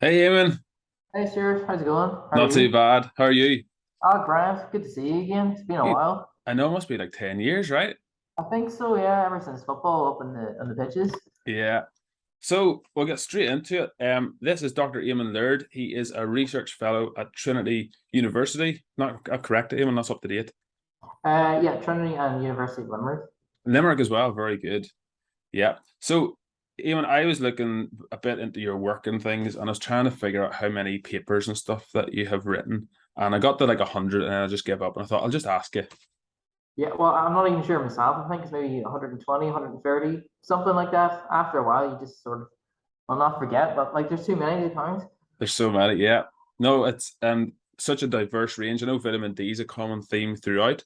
Hey, Eamon. Hey, Stuart, how's it going? How are Not too you? bad. How are you? Oh, Grant, good to see you again. It's been a You- while. I know it must be like 10 years, right? I think so, yeah, ever since football up in the pitches. Yeah. So we'll get straight into it. This is Dr. Eamon Laird. He is a research fellow at Trinity University. Not correct, Eamon, that's up to date. Yeah, Trinity and University of Limerick. Limerick as well, very good. Yeah. So, Eamon, I was looking a bit into your work and things, and I was trying to figure out how many papers and stuff that you have written. And I got to like 100, and I just gave up. And I thought, I'll just ask you. Yeah, well, I'm not even sure myself. I think it's maybe 120, 130, something like that. After a while, you just sort of, well, not forget, but like there's too many to count. There's so many, yeah. No, it's such a diverse range. I know vitamin D is a common theme throughout.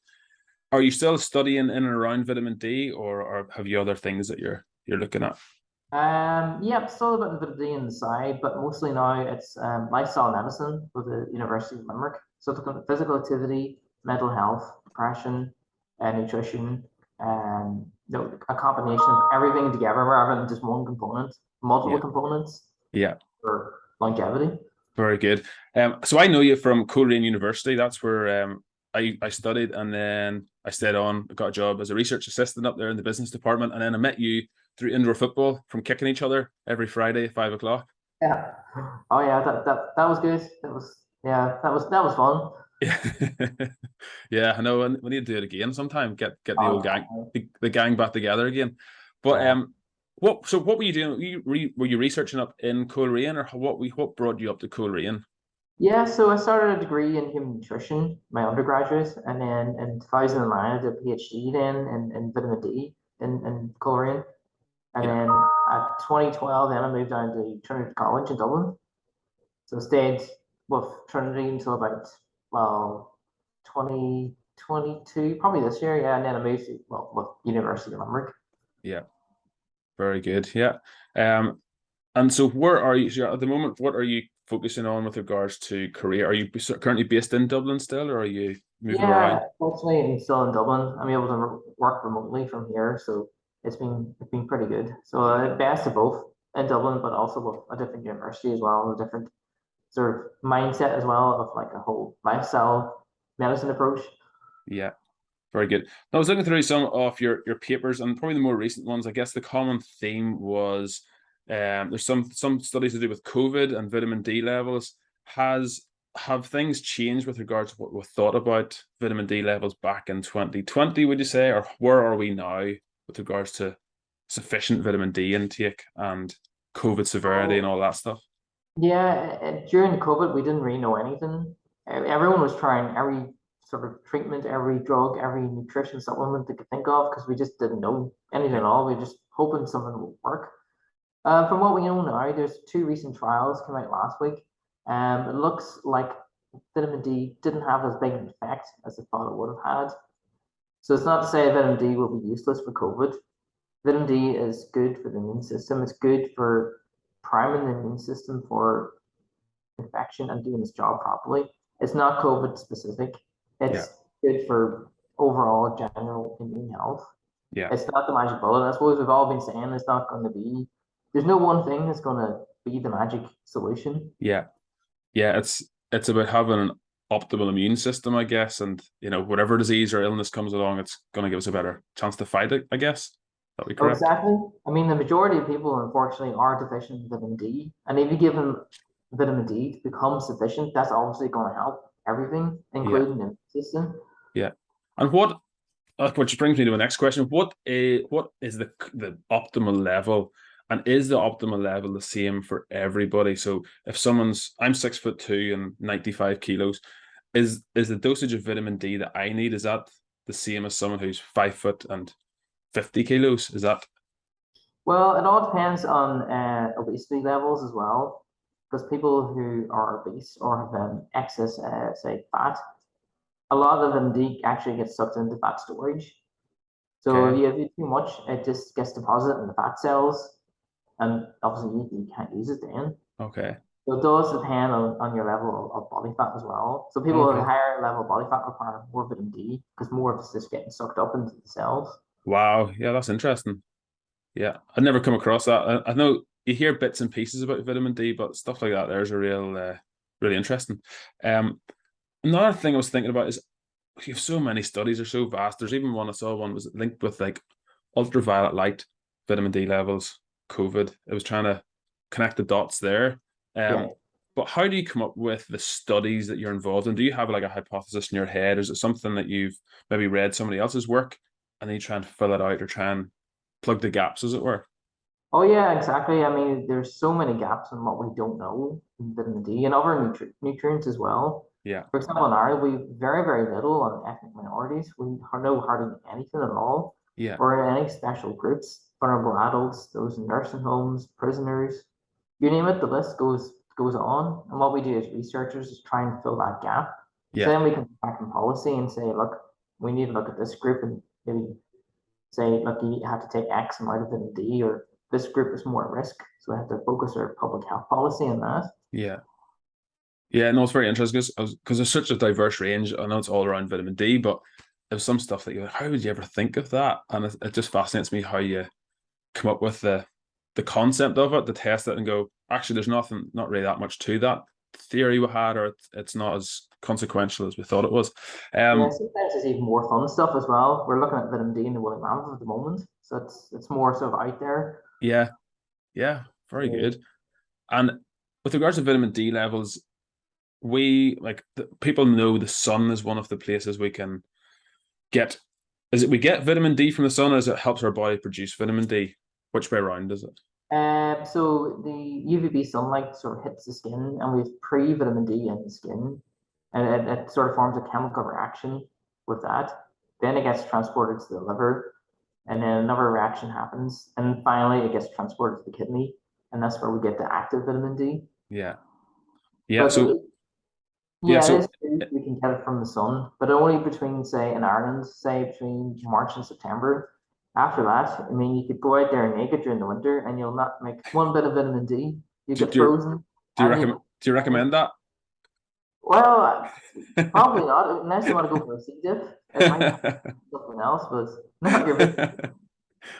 Are you still studying in and around vitamin D, or have you other things that you're looking at? Yeah, still a bit of D on the side, but mostly now it's lifestyle medicine with the University of Limerick. So it's looking at physical activity, mental health, depression, nutrition, and a combination of everything together rather than just one component, multiple Yeah, components yeah, for longevity. very good. So I know you from Coleraine University. That's where I studied, and then I stayed on. I got a job as a research assistant up there in the business department, and then I met you through indoor football from kicking each other every Friday at 5 o'clock. Yeah. Oh yeah, that was good. That was fun. Yeah, yeah, I know. We need to do it again sometime. Get the Oh, old gang, the gang back together again. But yeah. what were you doing? Were you researching up in Coleraine, or what brought you up to Coleraine? Yeah, so I started a degree in human nutrition, my undergraduate, and then in 2009 I did a PhD then in vitamin D in Coleraine. And Yeah, then at 2012, then I moved down to Trinity College in Dublin. So I stayed with Trinity until about, well, 2022, probably this year, yeah. And then I moved to, well, with University of Limerick. yeah, very good. Yeah, um, and so where are you so at the moment? What are you focusing on with regards to career? Are you currently based in Dublin still, or are you moving Yeah, around? fortunately, I'm still in Dublin. I'm able to work remotely from here, so it's been pretty good. So best of both in Dublin, but also with a different university as well, a different sort of mindset as well of like a whole lifestyle medicine approach. Yeah. Very good. I was looking through some of your papers, and probably the more recent ones. I guess the common theme was there's some studies to do with COVID and vitamin D levels. Has have things changed with regards to what we thought about vitamin D levels back in 2020, would you say, or where are we now with regards to sufficient vitamin D intake and COVID severity and So all that stuff? yeah, during COVID, we didn't really know anything. Everyone was trying every sort of treatment, every drug, every nutrition supplement they could think of because we just didn't know anything Yeah, at all. We were just hoping something would work. From what we know now, there's two recent trials came out last week. It looks like vitamin D didn't have as big an effect as they thought it would have had. So it's not to say vitamin D will be useless for COVID. Vitamin D is good for the immune system. It's good for priming the immune system for infection and doing its job properly. It's not COVID specific. yeah, It's good for overall general immune health. yeah, It's not the magic bullet. I suppose we've all been saying it's not going to be. There's no one thing that's going to be the magic solution. yeah. Yeah, it's about having an optimal immune system, I guess, and whatever disease or illness comes along, it's going to give us a better chance to fight it, I guess. That be Oh, correct? exactly. I mean, the majority of people, unfortunately, are deficient in vitamin D. And if you give them vitamin D to become sufficient, that's obviously going to help everything, Yeah, including the immune system. yeah. And which brings me to the next question: what is the optimal level, and is the optimal level the same for everybody? So if I'm 6'2" and 95 kilos, is the dosage of vitamin D that I need, is that the same as someone who's 5 foot and 50 kilos? Is that Well, it all depends on obesity levels as well, because people who are obese or have excess, say, fat, a lot of them actually get sucked into fat storage. So if okay? you have too much, it just gets deposited in the fat cells, and obviously you can't use it then. Okay. So it does depend on your level of body fat as well. So people with a Okay. higher level of body fat require more vitamin D because more of it's just getting sucked up into the cells. Wow. Yeah, that's interesting. Yeah, I'd never come across that. I know. you hear bits and pieces about vitamin D, but stuff like that there's a real really interesting. Another thing I was thinking about is you have so many studies, are so vast. There's even one I saw, one was linked with like ultraviolet light, vitamin D levels, COVID. It was trying to connect the dots there. But how do you come up with the studies that you're involved in? Do you have like a hypothesis in your head? Is it something that you've maybe read somebody else's work and then you try and fill it out or try and plug the gaps, as it were? Oh yeah, exactly. I mean, there's so many gaps in what we don't know in vitamin D and other nutrients as well. Yeah. For example, in Ireland, we very, very little on ethnic minorities. We know hardly anything at all. Yeah. Or in any special groups, vulnerable adults, those in nursing homes, prisoners, you name it, the list goes on. And what we do as researchers is try and fill that gap. Yeah. So then we can back in policy and say, look, we need to look at this group and maybe say, look, you have to take X amount of vitamin D, or this group is more at risk. So we have to focus our public health policy on that. Yeah. Yeah, no, it's very interesting because there's such a diverse range. I know it's all around vitamin D, but there's some stuff that you're like, how would you ever think of that? And it just fascinates me how you come up with the concept of it, to test it and go, actually, there's not really that much to that theory we had, or it's not as consequential as we thought it was. Yeah, sometimes there's even more fun stuff as well. We're looking at vitamin D in the woolly mammoth at the moment, so it's more sort of out there. Yeah, very good. And with regards to vitamin D levels, people know the sun is one of the places we can get. Is it we get vitamin D from the sun, or is it helps our body produce vitamin D? Which way around is it? So the UVB sunlight sort of hits the skin, and we have pre-vitamin D in the skin, and it sort of forms a chemical reaction with that. Then it gets transported to the liver, and then another reaction happens, and finally it gets transported to the kidney, and that's where we get the active vitamin D. Yeah. But So it is true we can get it from the sun, but only between, say, in Ireland, say between March and September. After that, I mean, you could go out there naked during the winter and you'll not make one bit of vitamin D. You get frozen. Do you recommend that? Well, probably not, unless you want to go for a sea dip. It might be something else, but not your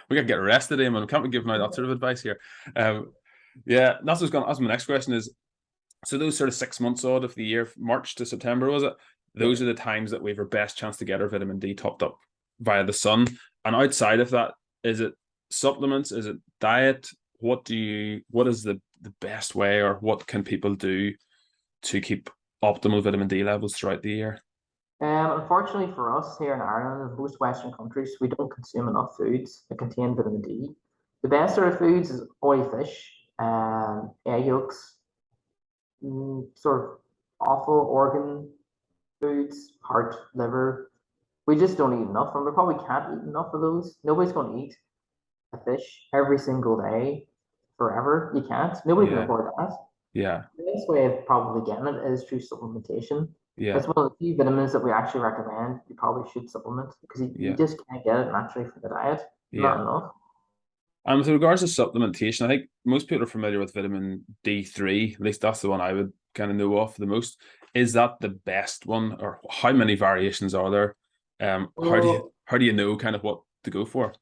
We gotta get arrested, Eamon. Can't we give my that sort of advice here? Yeah, that's what's going. That's my next question is, so those sort of 6 months odd of the year, March to September, was it? Those are the times that we have our best chance to get our vitamin D topped up via the sun. And outside of that, is it supplements? Is it diet? What is the best way, or what can people do to keep optimal vitamin D levels throughout the year? Unfortunately for us here in Ireland and most Western countries, we don't consume enough foods that contain vitamin D. The best sort of foods is oily fish, egg yolks, sort of awful organ foods, heart, liver. We just don't eat enough, and we probably can't eat enough of those. Nobody's going to eat a fish every single day forever. You can't. Nobody can afford that. Yeah. The best way of probably getting it is through supplementation. Yeah. It's one of the few vitamins that we actually recommend. You probably should supplement because you just can't get it naturally from the diet. Not enough. And with regards to supplementation, I think most people are familiar with vitamin D3. At least that's the one I would kind of know of the most. Is that the best one, or how many variations are there? How do you know kind of what to go for?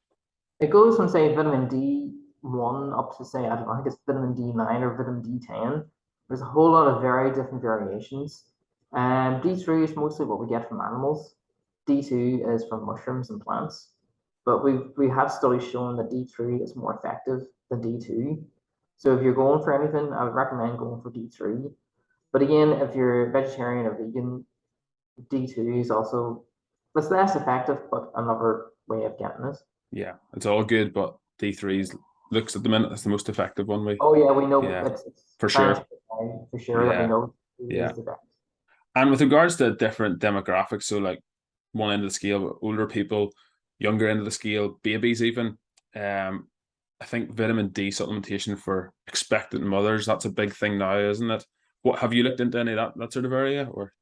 It goes from, say, vitamin D1 up to, say, I don't know, I think it's vitamin D9 or vitamin D10. There's a whole lot of very different variations. D3 is mostly what we get from animals. D2 is from mushrooms and plants. But we have studies showing that D3 is more effective than D2. So if you're going for anything, I would recommend going for D3. But again, if you're vegetarian or vegan, D2 is also, it's less effective, but another way of getting it. Yeah, it's all good, but D3 looks at the minute that's the most effective one. We know it's for sure. For sure that we know is the best. And with regards to different demographics, so like one end of the scale, older people, younger end of the scale, babies even. I think vitamin D supplementation for expectant mothers, that's a big thing now, isn't it? What have you looked into any of that sort of area, or?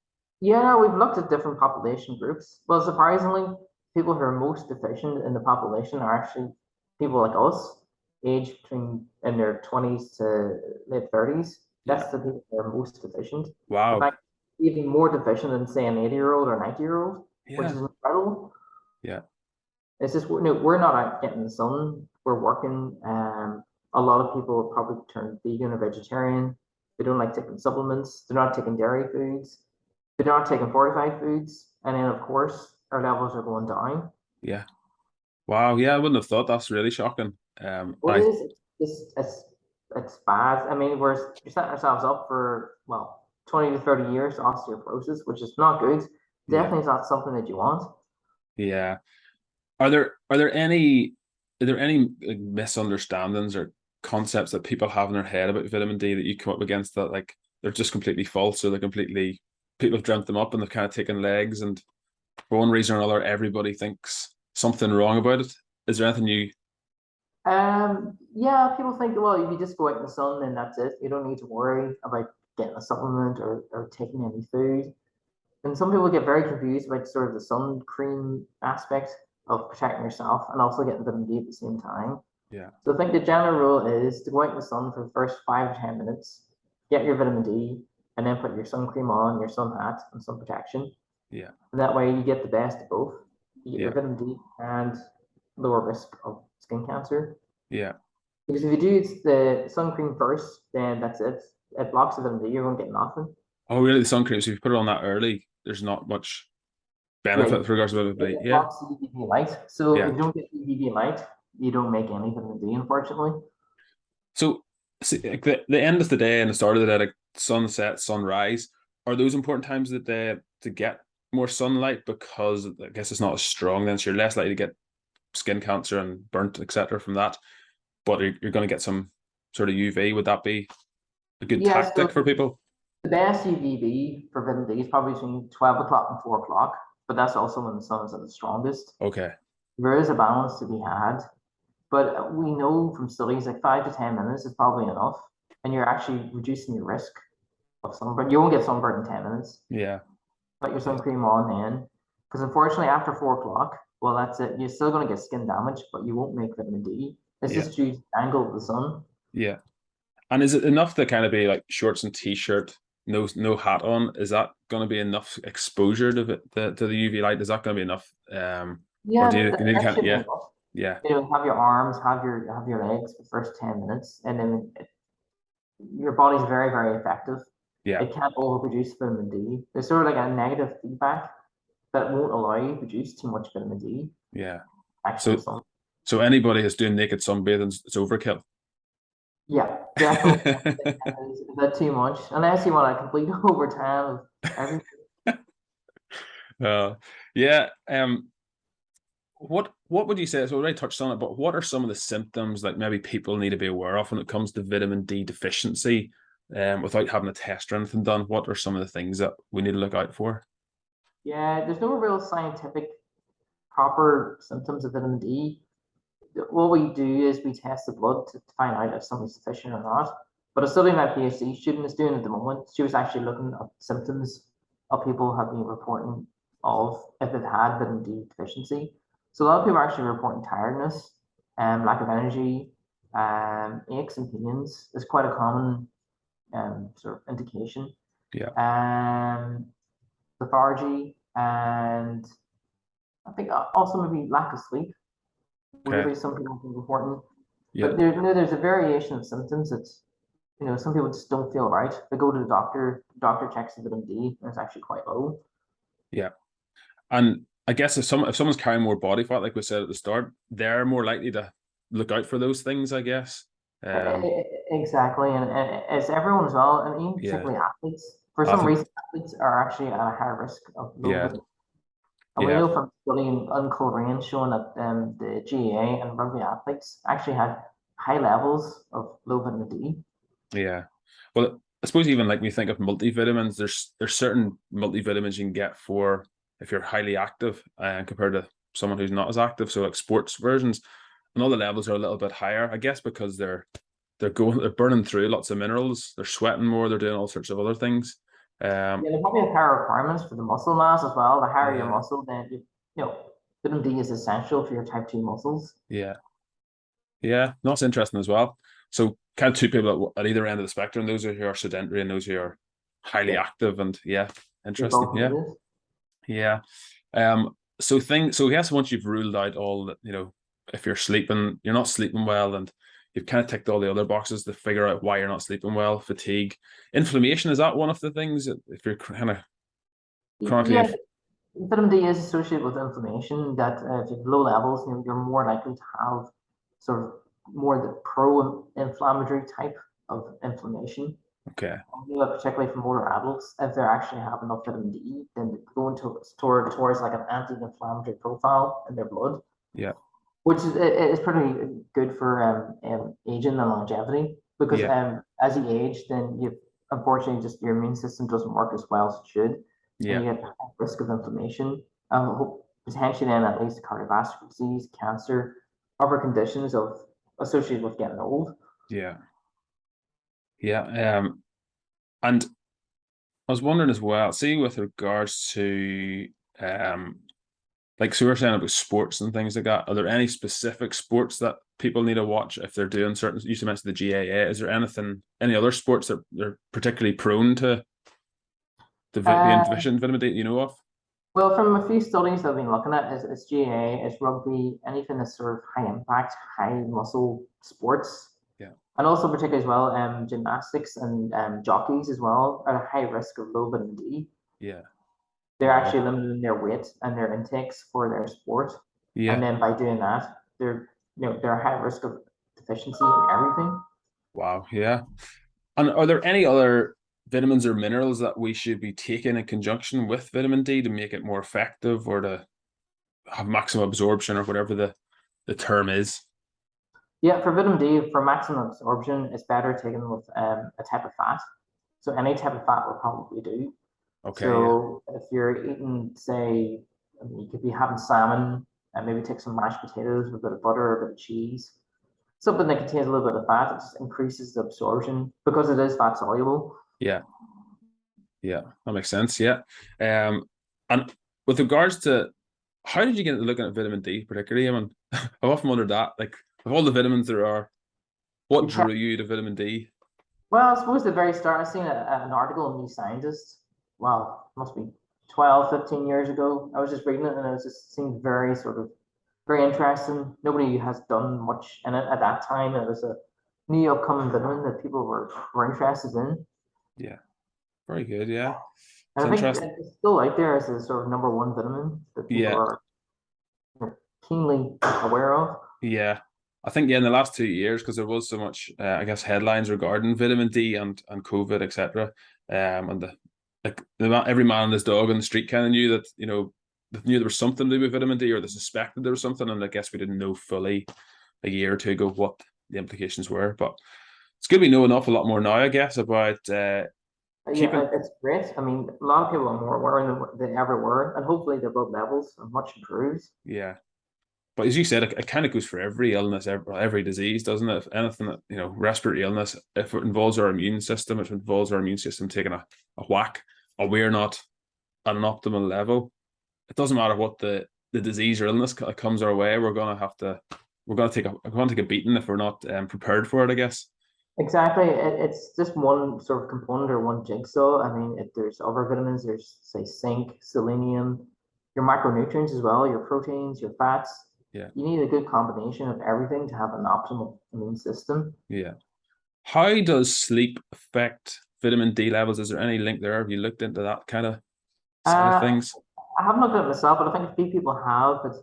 Yeah, we've looked at different population groups. Well, surprisingly, people who are most deficient in the population are actually people like us, aged between in their 20s to late 30s. That's the people who are most deficient. Wow. In fact, even more deficient than, say, an 80-year-old or 90-year-old, which is incredible. Yeah. It's just we're not out getting the sun. We're working. a lot of people have probably turned vegan or vegetarian. They don't like taking supplements. They're not taking dairy foods. They're not taking fortified foods. And then, of course, our levels are going down. Yeah. Wow. Yeah, I wouldn't have thought. That's really shocking. What it is, it's bad. I mean, we're setting ourselves up for, well, 20 to 30 years osteoporosis, which is not good. Definitely is not something that you want. Yeah. Are there any like, misunderstandings or concepts that people have in their head about vitamin D that you come up against that like they're just completely false, or they're completely, people have dreamt them up and they've kind of taken legs, and for one reason or another everybody thinks something wrong about it? Is there anything you Yeah, people think, well, if you just go out in the sun, then that's it. You don't need to worry about getting a supplement or taking any food. And some people get very confused about sort of the sun cream aspect of protecting yourself and also getting vitamin D at the same time. Yeah. So I think the general rule is to go out in the sun for the first 5 to 10 minutes, get your vitamin D, and then put your sun cream on, your sun hat, and sun protection. Yeah. And that way you get the best of both. You get your Yeah. vitamin D and lower risk of skin cancer. Yeah. Because if you do the sun cream first, then that's it. It blocks the vitamin D, you're going to get nothing. Oh, really? The sun cream. So if you put it on that early, there's not much benefit with regards to vitamin D. It Yeah. blocks the UVB light. So Yeah. if you don't get UVB light, you don't make any vitamin D, unfortunately. So, see, like the end of the day and the start of the day, like sunset, sunrise, are those important times of the day to get more sunlight? Because I guess it's not as strong, then so you're less likely to get skin cancer and burnt, etc. from that. But you're going to get some sort of UV. Would that be a good tactic for people? The best UVB for vitamin D is probably between 12 o'clock and 4 o'clock, but that's also when the sun is at the strongest. Okay. There is a balance to be had, but we know from studies like 5 to 10 minutes is probably enough, and you're actually reducing your risk of sunburn. You won't get sunburn in 10 minutes. Yeah. Put your sun cream on then, because unfortunately after 4 o'clock, well, that's it. You're still going to get skin damage, but you won't make vitamin D. It's just due to the angle of the sun. Yeah. And is it enough to kind of be like shorts and t-shirt, no hat on? Is that going to be enough exposure to the UV light? Is that going to be enough? Yeah, or do you need that kind should of, be enough. yeah. You know, have your arms, have your legs for the first 10 minutes, and then your body's very, very effective. Yeah. It can't overproduce vitamin D. There's sort of like a negative feedback that won't allow you to produce too much vitamin D. Yeah. Actually, So anybody who's doing naked sunbathing, it's overkill. Yeah, definitely. Is that too much? Unless you want a complete overtime of everything. Yeah. What would you say? So we already touched on it, but what are some of the symptoms like maybe people need to be aware of when it comes to vitamin D deficiency? Without having a test or anything done, what are some of the things that we need to look out for? Yeah, there's no real scientific proper symptoms of vitamin D. What we do is we test the blood to find out if something's deficient or not. But a study my PhD student is doing at the moment, she was actually looking at symptoms of people have been reporting of if they've had vitamin D deficiency. So a lot of people are actually reporting tiredness, lack of energy, aches and pains is quite a common sort of indication. Yeah. Lethargy, and I think also maybe lack of sleep. Maybe some people can report. But there's a variation of symptoms that's, some people just don't feel right. They go to the doctor checks the vitamin D, and it's actually quite low. Yeah. And I guess if someone's carrying more body fat, like we said at the start, they're more likely to look out for those things, I guess. Exactly, and it's everyone as well, and even particularly athletes. For some reason, athletes are actually at a higher risk of low vitamin D. And we know from studying in Coleraine showing that the GAA and rugby athletes actually had high levels of low vitamin D. Yeah. Well, I suppose even like when you think of multivitamins, there's certain multivitamins you can get for if you're highly active compared to someone who's not as active. So like sports versions, and all the levels are a little bit higher, I guess, because they're burning through lots of minerals, they're sweating more, they're doing all sorts of other things. Yeah, they probably have higher requirements for the muscle mass as well. The higher your muscle, then vitamin D is essential for your type 2 muscles. Yeah. No, it's interesting as well. So kind of two people at either end of the spectrum, those who are sedentary and those who are highly active, and interesting. Yeah. So yes, once you've ruled out all that, if you're not sleeping well and you've kind of ticked all the other boxes to figure out why you're not sleeping well. Fatigue, inflammation, is that one of the things? If you're kind of chronically, Yeah, vitamin D is associated with inflammation. That if you have low levels, you're more likely to have sort of more the pro-inflammatory type of inflammation. okay, Particularly for older adults, if they actually have enough vitamin D, then they go into towards like an anti-inflammatory profile in their blood. yeah, Which is pretty good for aging and longevity, because yeah, as you age, then you unfortunately just your immune system doesn't work as well as it should, and yeah, you get risk of inflammation, potentially then that leads to cardiovascular disease, cancer, other conditions associated with getting old. yeah, yeah. And I was wondering as well, see, with regards to like, so we were saying about sports and things like that. Are there any specific sports that people need to watch if they're doing certain? You mentioned the GAA. Is there any other sports that they're particularly prone to being deficient in vitamin D? You know of? Well, from a few studies I've been looking at, is GAA, is rugby, anything that's sort of high impact, high muscle sports. Yeah. And also particularly as well, gymnastics and jockeys as well are at high risk of low vitamin D. Yeah. They're Wow. actually limiting their weight and their intakes for their sport. Yeah. And then by doing that, they're high risk of deficiency in everything. Wow. Yeah. And are there any other vitamins or minerals that we should be taking in conjunction with vitamin D to make it more effective, or to have maximum absorption, or whatever the term is? Yeah, for vitamin D, for maximum absorption, it's better taken with a type of fat. So any type of fat will probably do. Okay. So if you're eating, say, you could be having salmon and maybe take some mashed potatoes with a bit of butter or a bit of cheese. Something that contains a little bit of fat, it just increases the absorption because it is fat soluble. Yeah. Yeah, that makes sense. Yeah. And with regards to, how did you get into looking at vitamin D particularly? I mean, I've often wondered that, like, of all the vitamins there are, what drew you to vitamin D? Well, I suppose the very start, I seen an article in New Scientist. Well, it must be 12, 15 years ago. I was just reading it and it was just seemed very sort of very interesting. Nobody has done much in it at that time. It was a new upcoming vitamin that people were interested in. Yeah, very good. Yeah, it's And I think interesting. it's still out there as a sort of number one vitamin that people Yeah, are keenly aware of. yeah. I think, yeah, in the last 2 years, because there was so much, I guess, headlines regarding vitamin D and COVID, etc. And every man and his dog on the street kind of knew that, knew there was something to do with vitamin D, or they suspected there was something, and I guess we didn't know fully a year or two ago what the implications were. But it's good we know an awful lot more now, I guess, about keeping. Yeah, it's great. I mean, a lot of people are more aware than they ever were, and hopefully their blood levels are much improved. Yeah. But as you said, it kind of goes for every illness, every disease, doesn't it? If anything that, respiratory illness, if it involves our immune system, if it involves our immune system taking a whack, or we're not at an optimal level, it doesn't matter what the disease or illness comes our way, we're gonna take a beating if we're not prepared for it, I guess. Exactly. It's just one sort of component or one jigsaw. I mean, if there's other vitamins, there's say zinc, selenium, your macronutrients as well, your proteins, your fats. Yeah. You need a good combination of everything to have an optimal immune system. Yeah. How does sleep affect vitamin D levels? Is there any link there? Have you looked into that kind of side of things? I haven't looked at it myself, but I think a few people have. But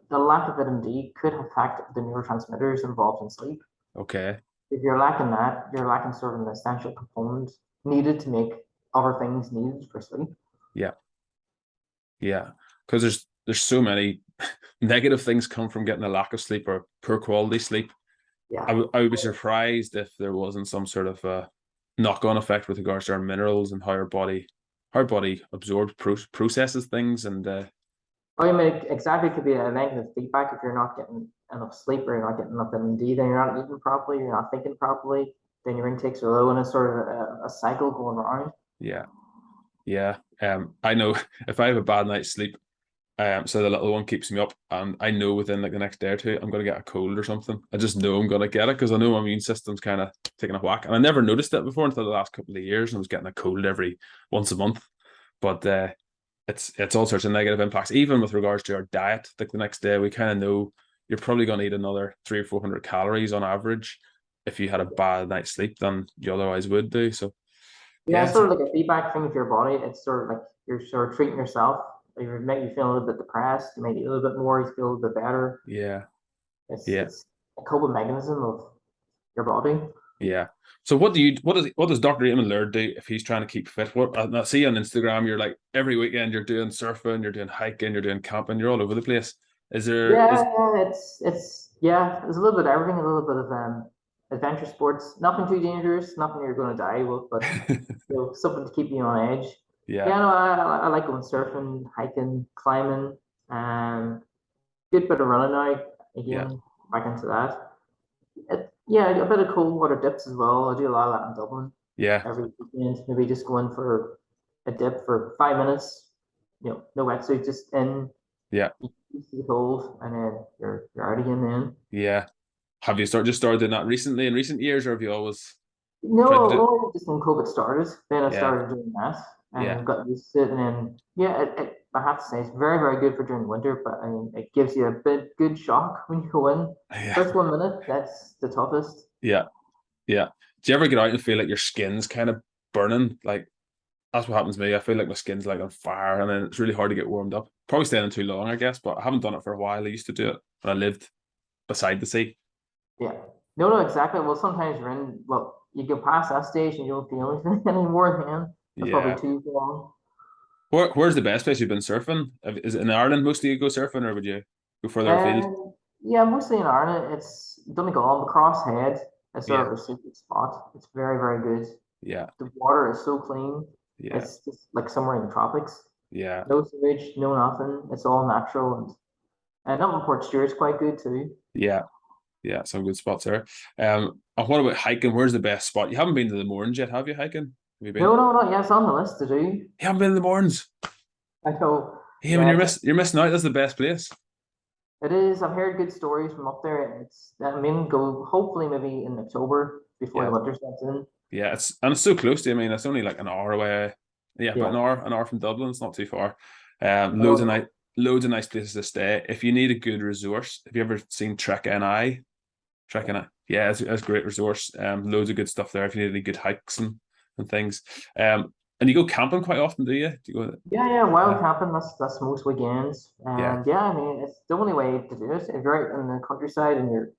the lack of vitamin D could affect the neurotransmitters involved in sleep. Okay. If you're lacking that, you're lacking sort of an essential component needed to make other things needed for sleep. Yeah. Yeah. Because there's so many negative things come from getting a lack of sleep or poor quality sleep. Yeah. I would be surprised if there wasn't some sort of a knock-on effect with regards to our minerals and how our body absorbs, processes things. And I mean, exactly, it could be a negative feedback if you're not getting enough sleep or you're not getting enough vitamin D, then you're not eating properly, you're not thinking properly, then your intakes are low, and it's sort of a cycle going around. Yeah. I know if I have a bad night's sleep, so the little one keeps me up, and I know within like the next day or two I'm gonna get a cold or something. I just know I'm gonna get it because I know my immune system's kind of taking a whack, and I never noticed it before until the last couple of years, and I was getting a cold every once a month. But it's all sorts of negative impacts, even with regards to our diet. Like the next day, we kind of know you're probably going to eat another 300 or 400 calories on average if you had a bad night's sleep than you otherwise would do. So Yeah, yeah, it's sort of like a feedback thing with your body. It's sort of like you're sort of treating yourself. It make you feel a little bit depressed. You might eat a little bit more. You feel a little bit better. yeah, It's yeah, it's a coping mechanism of your body. yeah. So what does Dr. Eamon Laird do if he's trying to keep fit? What I see on Instagram, you're like every weekend you're doing surfing, you're doing hiking, you're doing camping, you're all over the place. Is there Yeah, is yeah, it's yeah. There's a little bit of everything. A little bit of adventure sports. Nothing too dangerous. Nothing you're going to die with, but something to keep you on edge. yeah, Yeah, no, I like going surfing, hiking, climbing, good bit of running now. yeah, Again, back into that. Yeah, a bit of cold water dips as well. I do a lot of that in Dublin yeah, every weekend. Maybe just go in for a dip for 5 minutes. No wetsuit, just in, yeah, you see the cold, and then you're out again then. yeah. Have you just started doing that recently in recent years, or have you always tried to No, do it? only just when COVID started, then I Yeah, started doing that yeah, and got used to it. And then, yeah, I have to say it's very, very good for during the winter, but I mean, it gives you a bit good shock when you go in. yeah, First 1 minute, that's the toughest. yeah, yeah. Do you ever get out and feel like your skin's kind of burning? Like that's what happens to me. I feel like my skin's like on fire, and then it's really hard to get warmed up. Probably staying in too long, I guess, but I haven't done it for a while. I used to do it when I lived beside the sea. Yeah. No, no, exactly. Well, sometimes you're in, well, you go past that stage and you don't feel anything anymore, man. That's probably Yeah. too long. Where's the best place you've been surfing? Is it in Ireland mostly you go surfing, or would you go further afield? Yeah, mostly in Ireland. It's Donegal, the Crosshead. It's sort Yeah, of a secret spot. It's very, very good. yeah, The water is so clean. yeah, It's just like somewhere in the tropics. yeah, No sewage, no nothing. It's all natural, and up in Port Stewart's quite good too. yeah, yeah. Some good spots there. And what about hiking? Where's the best spot? You haven't been to the Mournes yet, have you? Hiking? Have you been? No, no, no. Yeah, it's on the list to do. You haven't been to the Mournes. I know. Hey, I mean, Yeah, you're missing out. That's the best place. it is. I've heard good stories from up there. I mean, go hopefully maybe in October before the Yeah, winter sets in. yeah. It's so close to you. I mean, it's only like an hour away. Yeah, but Yeah. an hour from Dublin. It's not too far. Oh, Loads of nice places to stay. If you need a good resource, have you ever seen Trek NI? Trekking it. Yeah, it's a great resource. Loads of good stuff there if you need any good hikes and things. And you go camping quite often, do you? Do you go? yeah, yeah. Yeah, Wild camping. That's most weekends. yeah, And yeah, I mean, it's the only way to do it. If you're out in the countryside and you're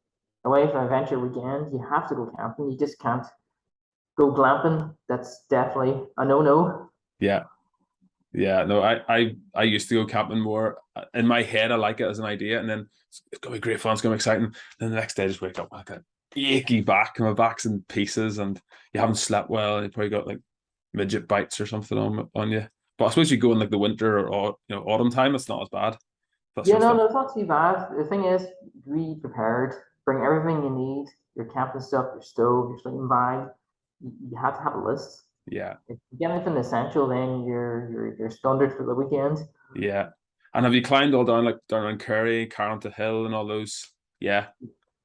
away for an adventure weekend, you have to go camping. You just can't go glamping. That's definitely a no-no. yeah, yeah. No, I used to go camping more. In my head, I like it as an idea, and then it's gonna be great fun. It's gonna be exciting. Then the next day, I just wake up like a achy back, and my back's in pieces, and you haven't slept well, and you probably got like midget bites or something on you. But I suppose you go in like the winter or autumn time, it's not as bad. That Yeah, sort of no, stuff. no, it's not too bad. The thing is, be prepared. Bring everything you need. Your camping stuff, your stove, your sleeping bag. You have to have a list. Yeah, If you get anything essential, then you're standard for the weekend. yeah. And have you climbed all down like down around Kerry, Carrington Hill, and all those? Yeah,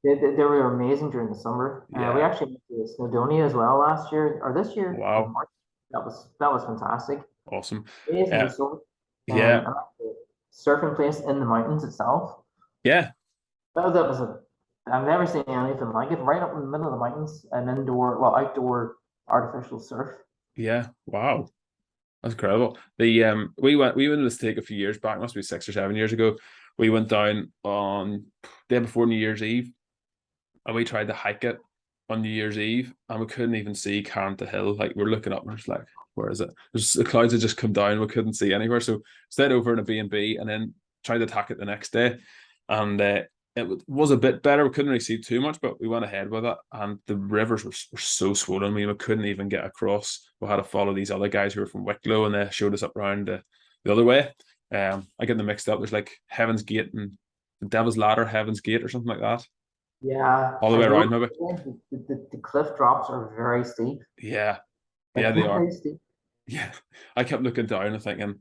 They were amazing during the summer. We yeah. actually went to Snowdonia as well last year or this year in Wow, March. That was fantastic. awesome. Amazing Uh, resort. yeah, And the surfing place in the mountains itself. yeah, That was a I've never seen anything like it. Right up in the middle of the mountains, an outdoor artificial surf. yeah. Wow, that's incredible. We went to this take a few years back, must be 6 or 7 years ago. We went down on day before New Year's Eve, and we tried to hike it on New Year's Eve, and we couldn't even see Carrington Hill. Like we're looking up, and we're just like, where is it? The clouds had just come down. We couldn't see anywhere. So stayed over in a B&B, and then tried to attack it the next day, and it was a bit better. We couldn't really see too much, but we went ahead with it. And the rivers were so swollen. We couldn't even get across. We had to follow these other guys who were from Wicklow, and they showed us up around the other way. I get them mixed up. There's like Heaven's Gate and the Devil's Ladder, Heaven's Gate, or something like that. Yeah, All the way and those around, maybe. the cliff drops are very steep, Yeah, yeah, like they are. very steep. Yeah, I kept looking down and thinking, if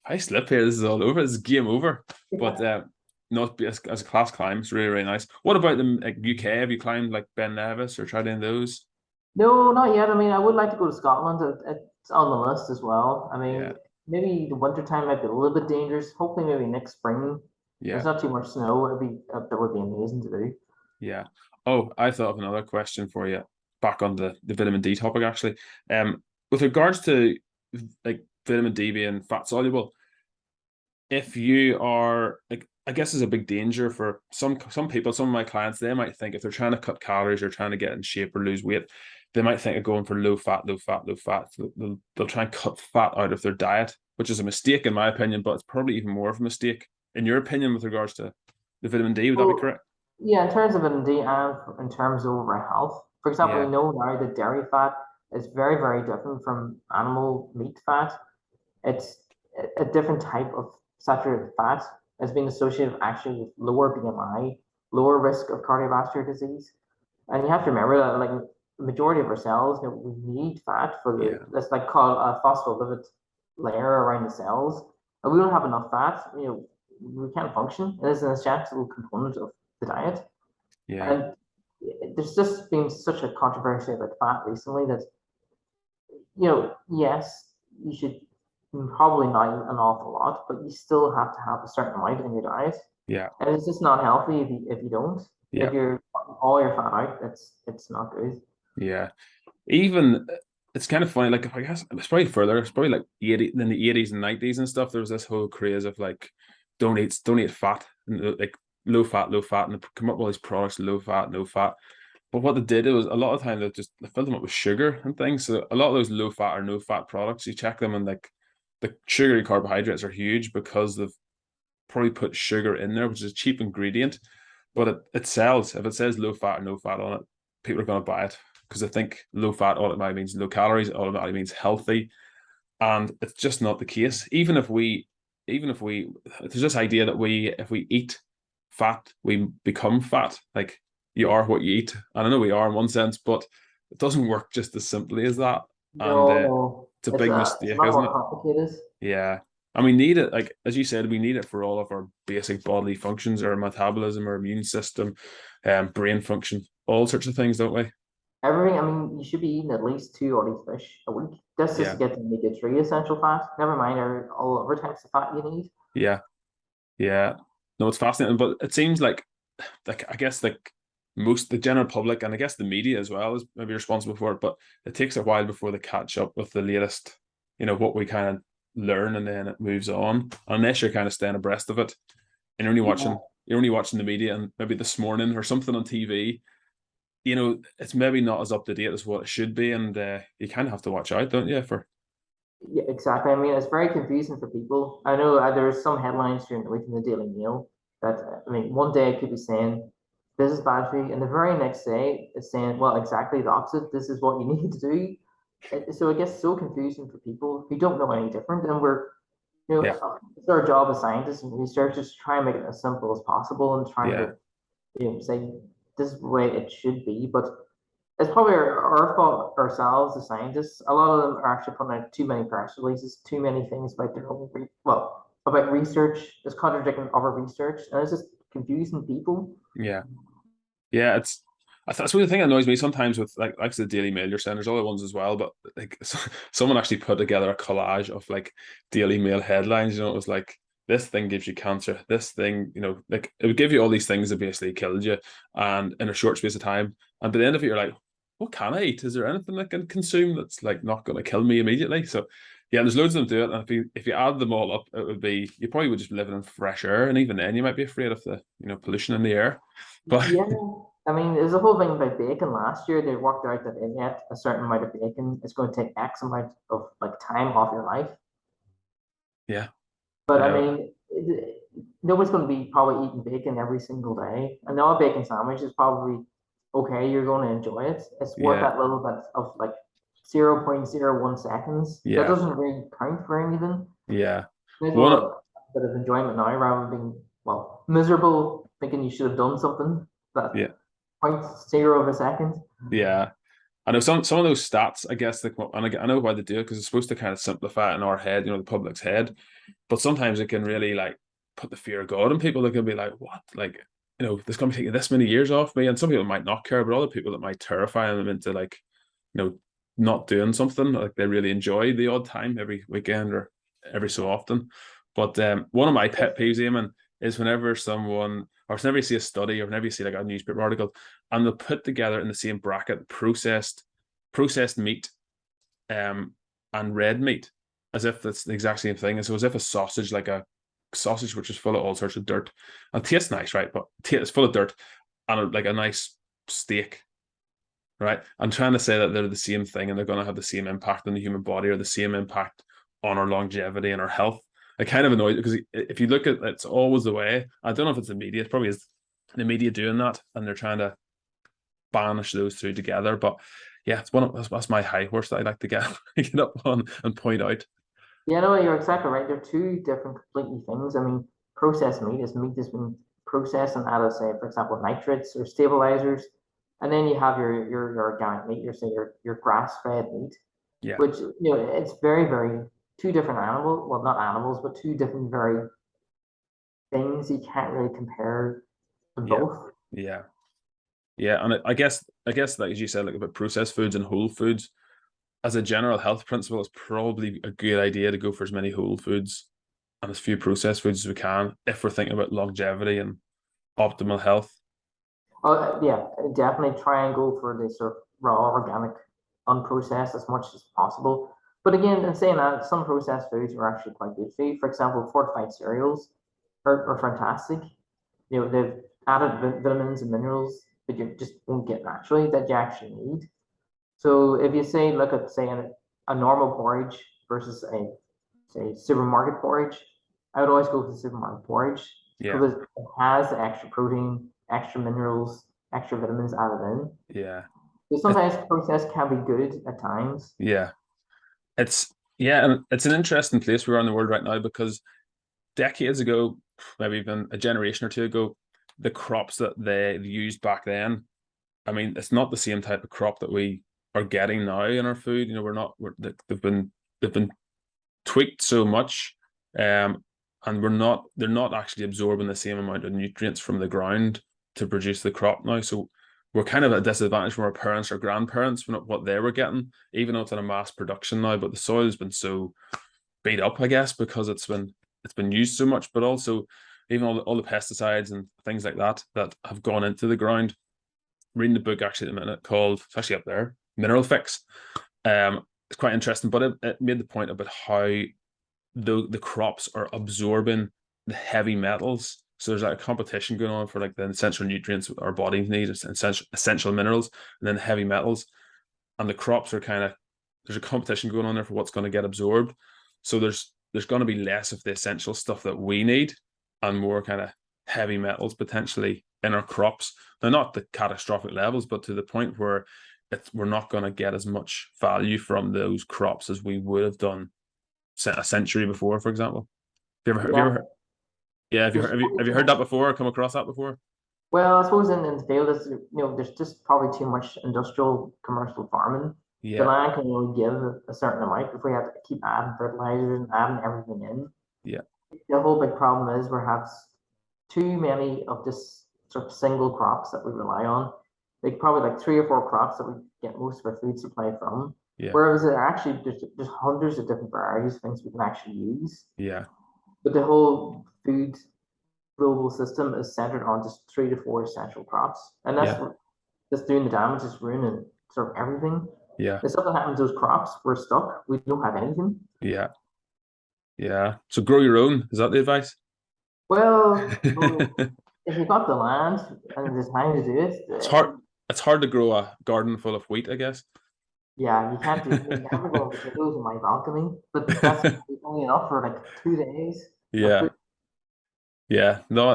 I slip here, this is all over. This is game over. But Yeah. no, as a class climb, it's really, really nice. What about the like, UK? Have you climbed like Ben Nevis or tried any of those? No, not yet. I mean, I would like to go to Scotland. It's on the list as well. I Yeah, mean, maybe the winter time might be a little bit dangerous. Hopefully, maybe next spring. There's Yeah. not too much snow. That would be amazing to do. Yeah. Oh, I thought of another question for you. Back on the vitamin D topic, actually. With regards to like vitamin D being fat soluble, if you are like, I guess is a big danger for some people, some of my clients, they might think if they're trying to cut calories or trying to get in shape or lose weight, they might think of going for low fat, low fat, low fat. So they'll try and cut fat out of their diet, which is a mistake in my opinion, but it's probably even more of a mistake in your opinion with regards to the vitamin D. Would that be So, correct? yeah, in terms of ND and in terms of overall health, for example, we Yeah. know now that dairy fat is very, very different from animal meat fat. It's a different type of saturated fat has been associated actually with lower BMI, lower risk of cardiovascular disease. And you have to remember that like the majority of our cells, we need fat for Yeah. that's like called a phospholipid layer around the cells. And we don't have enough fat, we can't function. It is an essential component of the diet. Yeah. And there's just been such a controversy about fat recently that, yes, you should probably not eat an awful lot, but you still have to have a certain amount in your diet. Yeah. And it's just not healthy if you don't. Yeah. If you're all your fat out, it's not good. Yeah. Even it's kind of funny, like I guess it's probably further, it's probably like 80 in the 80s and 90s and stuff. There was this whole craze of like don't eat fat and like low fat, low fat, and they come up with all these products, low fat, no fat. But what they did was a lot of time they filled them up with sugar and things. So a lot of those low fat or no fat products, you check them and like the sugary carbohydrates are huge because they've probably put sugar in there, which is a cheap ingredient, but it sells. If it says low fat or no fat on it, people are going to buy it because I think low fat automatically means low calories, automatically means healthy, and it's just not the case. Even if we, there's this idea that if we eat fat, we become fat. Like you are what you eat, and I know we are in one sense, but it doesn't work just as simply as that, and No, no, it's a big it's a mistake, lot isn't more it? complicated. Yeah. And we need it, like as you said, we need it for all of our basic bodily functions, our metabolism, our immune system, brain function, all sorts of things, don't we? Everything, I mean, you should be eating at least 2 or 3 fish a week. That's just to Yeah. get the omega-3 essential fat. Never mind all other types of fat you need. Yeah. Yeah. No, it's fascinating, but it seems like I guess like most the general public and I guess the media as well is maybe responsible for it, but it takes a while before they catch up with the latest, what we kind of learn, and then it moves on. Unless you're kind of staying abreast of it and Yeah, you're only watching the media and maybe this morning or something on TV, it's maybe not as up to date as what it should be, and you kind of have to watch out, don't you? For yeah, exactly. I mean, it's very confusing for people. I know there's some headlines during the week in the Daily Mail that, I mean, one day it could be saying, this is bad for you, and the very next day it's saying, well, exactly the opposite. This is what you need to do. So it gets so confusing for people who don't know any different. And yeah, it's our job as scientists and researchers to try and make it as simple as possible and trying yeah, to, say this is the way it should be. But it's probably our fault ourselves, the scientists. A lot of them are actually putting out too many press releases, too many things about their own, about research, just contradicting other research, and it's just confusing people. yeah, yeah. That's the thing that annoys me sometimes with like the Daily Mail you're saying. There's other ones as well, but like someone actually put together a collage of like Daily Mail headlines. It was like this thing gives you cancer. This thing, like it would give you all these things that basically killed you, and in a short space of time. And by the end of it, you're like, what can I eat? Is there anything I can consume that's like not going to kill me immediately? So yeah, there's loads of them do it, and if you add them all up, it would be you probably would just be living in fresh air, and even then you might be afraid of the pollution in the air. But Yeah, I mean, there's a whole thing about bacon last year. They worked out that if you have a certain amount of bacon, it's going to take X amount of like time off your life. yeah, But I I know. mean, nobody's going to be probably eating bacon every single day. And now a bacon sandwich is probably okay. You're going to enjoy it. It's worth Yeah, that little bit of like 0.01 seconds. That yeah, doesn't really count for anything. yeah. There's a One, bit of enjoyment now rather than being, well, miserable, thinking you should have done something. That yeah, 0.0 of a second. yeah. I know some of those stats. I guess and I know why they do it because it's supposed to kind of simplify it in our head, the public's head. But sometimes it can really like put the fear of God in people. They can be like, "What? Like, this going to be taking this many years off me." And some people might not care, but other people it might terrify them into like, not doing something like they really enjoy the odd time every weekend or every so often. But one of my pet peeves, Eamon, is whenever whenever you see a study or whenever you see like a newspaper article and they'll put together in the same bracket processed meat and red meat, as if that's the exact same thing. And so as if a sausage, like a sausage which is full of all sorts of dirt and tastes nice, right? But it's full of dirt, and like a nice steak, right? I'm trying to say that they're the same thing and they're going to have the same impact on the human body or the same impact on our longevity and our health. It kind of annoys, because if you look at it, it's always the way. I don't know if it's the media. It probably is the media doing that, and they're trying to banish those two together. But yeah, that's my high horse that I like to get up on and point out. Yeah, no, you're exactly right. They're two different completely things. I mean, processed meat has been processed and added, say, for example, nitrates or stabilizers. And then you have your organic meat, your grass-fed meat, Yeah. which, it's very, very two different animals. Well, not animals, but two different very things. You can't really compare them both. Yeah. Yeah. And I guess like as you said, like about processed foods and whole foods, as a general health principle, it's probably a good idea to go for as many whole foods and as few processed foods as we can if we're thinking about longevity and optimal health. Oh, yeah, definitely try and go for the sort of raw, organic, unprocessed as much as possible. But again, in saying that, some processed foods are actually quite good for you. For example, fortified cereals are fantastic. They've added vitamins and minerals that you just won't get naturally that you actually need. So if you look at, say, a normal porridge versus say, supermarket porridge, I would always go for the supermarket porridge because it has extra protein, extra minerals, extra vitamins added in. Yeah. So sometimes process can be good at times. Yeah. And it's an interesting place we're in the world right now, because decades ago, maybe even a generation or two ago, the crops that they used back then, I mean, it's not the same type of crop that we are getting now in our food. They've been tweaked so much, and they're not actually absorbing the same amount of nutrients from the ground to produce the crop now. So we're kind of at a disadvantage from our parents or grandparents from what they were getting, even though it's in a mass production now. But the soil's been so beat up, I guess, because it's been used so much, but also even all the pesticides and things like that have gone into the ground. Reading the book actually at the minute called, it's actually up there, Mineral Fix. It's quite interesting, but it made the point about how the crops are absorbing the heavy metals. So there's like a competition going on for like the essential nutrients our bodies need, essential minerals, and then the heavy metals. And the crops are there's a competition going on there for what's going to get absorbed. So there's going to be less of the essential stuff that we need and more kind of heavy metals potentially in our crops. Now, not the catastrophic levels, but to the point where we're not going to get as much value from those crops as we would have done a century before, for example. Have you ever heard? Yeah, have you heard that before or come across that before? Well, I suppose in the field, there's just probably too much industrial commercial farming. The land can only give a certain amount if we have to keep adding fertilizers and adding everything in. Yeah. The whole big problem is we have too many of this sort of single crops that we rely on. Like probably like 3 or 4 crops that we get most of our food supply from. Yeah. Whereas there actually there's hundreds of different varieties of things we can actually use. Yeah. But the whole food global system is centered on just 3 to 4 essential crops, and that's doing the damage. It's ruining sort of everything. Yeah. If something happens to those crops, we're stuck. We don't have anything. Yeah. Yeah. So grow your own. Is that the advice? Well, if you've got the land and there's time to do it, it's hard to grow a garden full of wheat, I guess. Yeah, you can't do. You have to grow potatoes in my balcony, but that's only enough for like 2 days. Yeah. Yeah. No.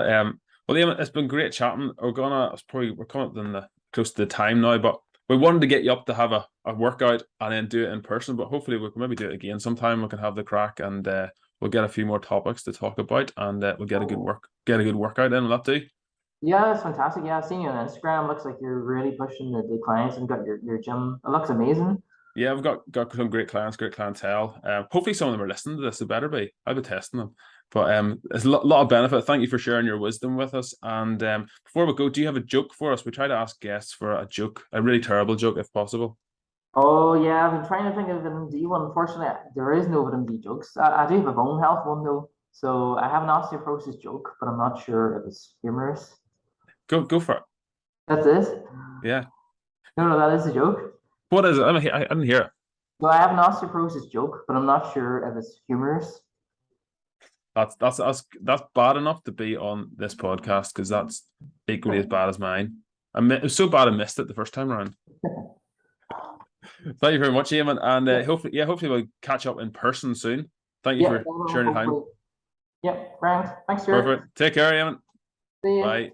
Well, Eamon, it's been great chatting. We're coming up in close to the time now, but we wanted to get you up to have a workout and then do it in person. But hopefully we can maybe do it again sometime. We can have the crack and we'll get a few more topics to talk about, and we'll get a good workout in. Will that do? Yeah, it's fantastic. Yeah, I've seen you on Instagram. Looks like you're really pushing the clients and got your gym. It looks amazing. Yeah, we've got some great clients, great clientele. Hopefully some of them are listening to this. It better be. I'll be testing them. But there's a lot of benefit. Thank you for sharing your wisdom with us. And before we go, do you have a joke for us? We try to ask guests for a joke, a really terrible joke if possible. Oh yeah, I've been trying to think of an vitamin D one. Unfortunately, there is no vitamin D jokes. I do have a bone health one though. So I have an osteoporosis joke, but I'm not sure if it's humorous. Go for it. That's it? Yeah. No, that is a joke. What is it? I didn't hear it. So I have an osteoporosis joke, but I'm not sure if it's humorous. That's bad enough to be on this podcast, because that's equally as bad as mine. It was so bad I missed it the first time around. Thank you very much, Eamon, and hopefully we'll catch up in person soon. Thank you for sharing your time. Yeah, Grant. Thanks, Stuart. Perfect. Take care, Eamon. See you. Bye.